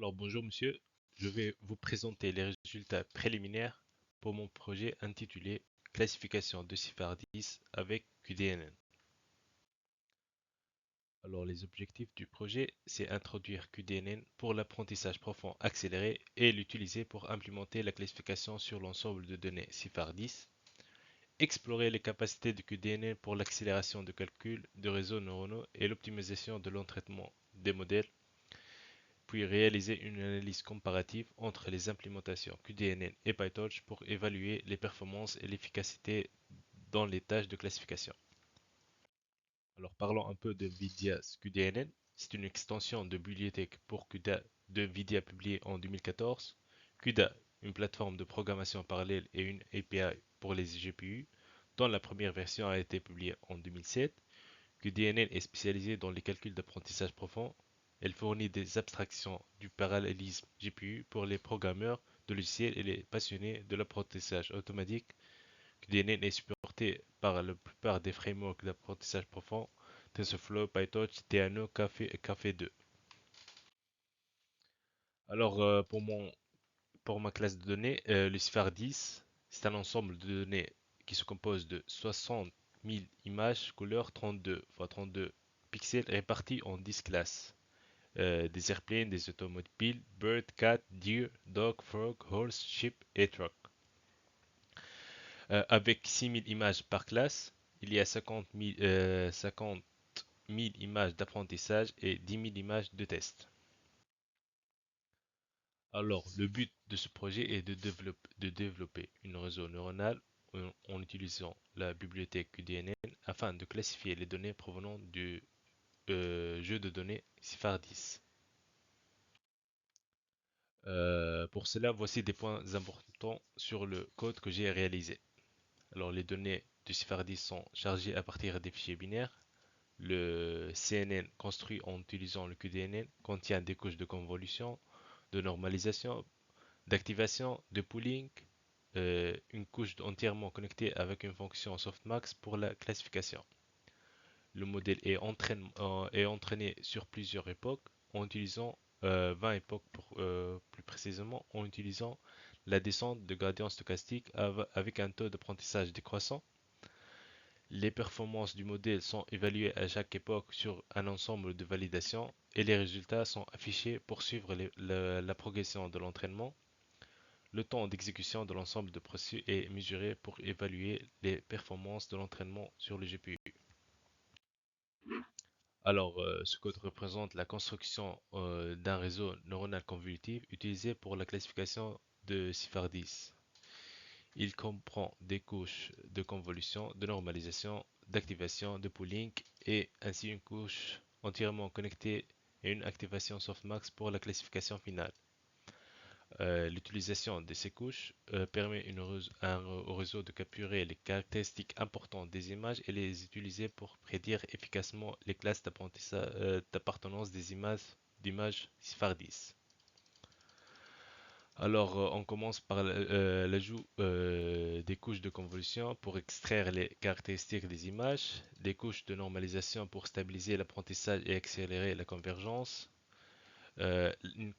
Alors bonjour monsieur, je vais vous présenter les résultats préliminaires pour mon projet intitulé Classification de CIFAR 10 avec QDNN. Alors les objectifs du projet, c'est introduire QDNN pour l'apprentissage profond accéléré et l'utiliser pour implémenter la classification sur l'ensemble de données CIFAR 10, explorer les capacités de QDNN pour l'accélération de calcul de réseaux neuronaux et l'optimisation de l'entraînement des modèles, puis réaliser une analyse comparative entre les implémentations QDNN et PyTorch pour évaluer les performances et l'efficacité dans les tâches de classification. Alors parlons un peu de NVIDIA's QDNN. C'est une extension de bibliothèque pour CUDA de NVIDIA publiée en 2014. CUDA, une plateforme de programmation parallèle et une API pour les GPU, dont la première version a été publiée en 2007. QDNN est spécialisée dans les calculs d'apprentissage profond. Elle fournit des abstractions du parallélisme GPU pour les programmeurs de logiciels et les passionnés de l'apprentissage automatique. QDNN est supporté par la plupart des frameworks d'apprentissage profond, TensorFlow, PyTorch, Theano, Caffe et Caffe 2. Alors pour ma classe de données, le CIFAR 10, c'est un ensemble de données qui se compose de 60 000 images couleur 32 x 32 pixels réparties en 10 classes. Des airplanes, des automobiles, bird, cat, deer, dog, frog, horse, sheep et truck. Avec 6000 images par classe, il y a 50 000 images d'apprentissage et 10 000 images de test. Alors, le but de ce projet est de développer une réseau neuronal en utilisant la bibliothèque QDNN afin de classifier les données provenant du jeu de données CIFAR 10. Pour cela, voici des points importants sur le code que j'ai réalisé. Alors, les données du CIFAR 10 sont chargées à partir des fichiers binaires. Le CNN construit en utilisant le QDNN contient des couches de convolution, de normalisation, d'activation, de pooling, une couche entièrement connectée avec une fonction softmax pour la classification. Le modèle est entraîné sur plusieurs époques en utilisant 20 époques plus précisément en utilisant la descente de gradient stochastique avec un taux d'apprentissage décroissant. Les performances du modèle sont évaluées à chaque époque sur un ensemble de validations et les résultats sont affichés pour suivre la progression de l'entraînement. Le temps d'exécution de l'ensemble de processus est mesuré pour évaluer les performances de l'entraînement sur le GPU. Alors, ce code représente la construction d'un réseau neuronal convolutif utilisé pour la classification de CIFAR 10. Il comprend des couches de convolution, de normalisation, d'activation, de pooling et ainsi une couche entièrement connectée et une activation softmax pour la classification finale. L'utilisation de ces couches permet au réseau de capturer les caractéristiques importantes des images et les utiliser pour prédire efficacement les classes d'appartenance des d'images CIFAR 10. Alors, on commence par l'ajout des couches de convolution pour extraire les caractéristiques des images, des couches de normalisation pour stabiliser l'apprentissage et accélérer la convergence, une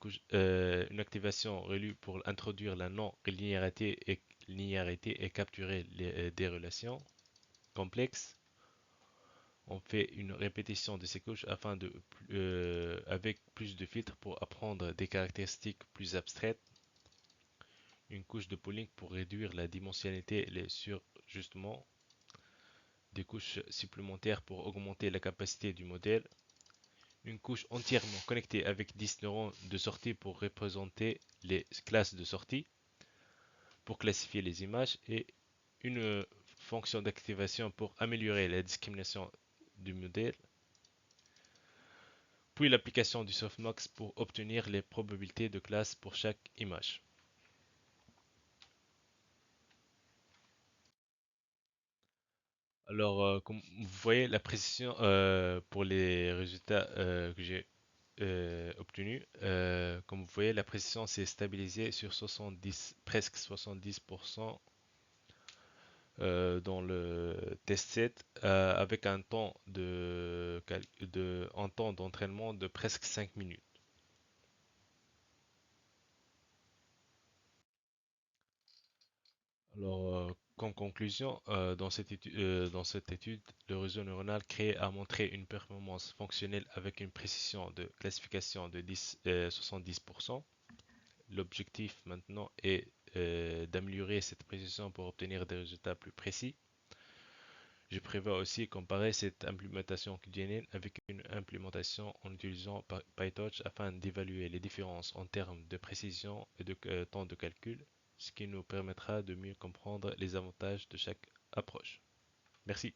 activation relue pour introduire la non-linéarité et capturer des relations complexes. On fait une répétition de ces couches avec plus de filtres pour apprendre des caractéristiques plus abstraites. Une couche de pooling pour réduire la dimensionnalité et les surjustements. Des couches supplémentaires pour augmenter la capacité du modèle. Une couche entièrement connectée avec 10 neurones de sortie pour représenter les classes de sortie, pour classifier les images, et une fonction d'activation pour améliorer la discrimination du modèle, puis l'application du softmax pour obtenir les probabilités de classe pour chaque image. Alors, comme vous voyez, la précision pour les résultats que j'ai obtenus, comme vous voyez, la précision s'est stabilisée sur 70, presque 70% dans le test set avec un temps d'entraînement de presque 5 minutes. Comme conclusion, dans cette étude, le réseau neuronal créé a montré une performance fonctionnelle avec une précision de classification de 70%. L'objectif maintenant est d'améliorer cette précision pour obtenir des résultats plus précis. Je prévois aussi comparer cette implémentation QDNN avec une implémentation en utilisant PyTorch afin d'évaluer les différences en termes de précision et de temps de calcul, ce qui nous permettra de mieux comprendre les avantages de chaque approche. Merci.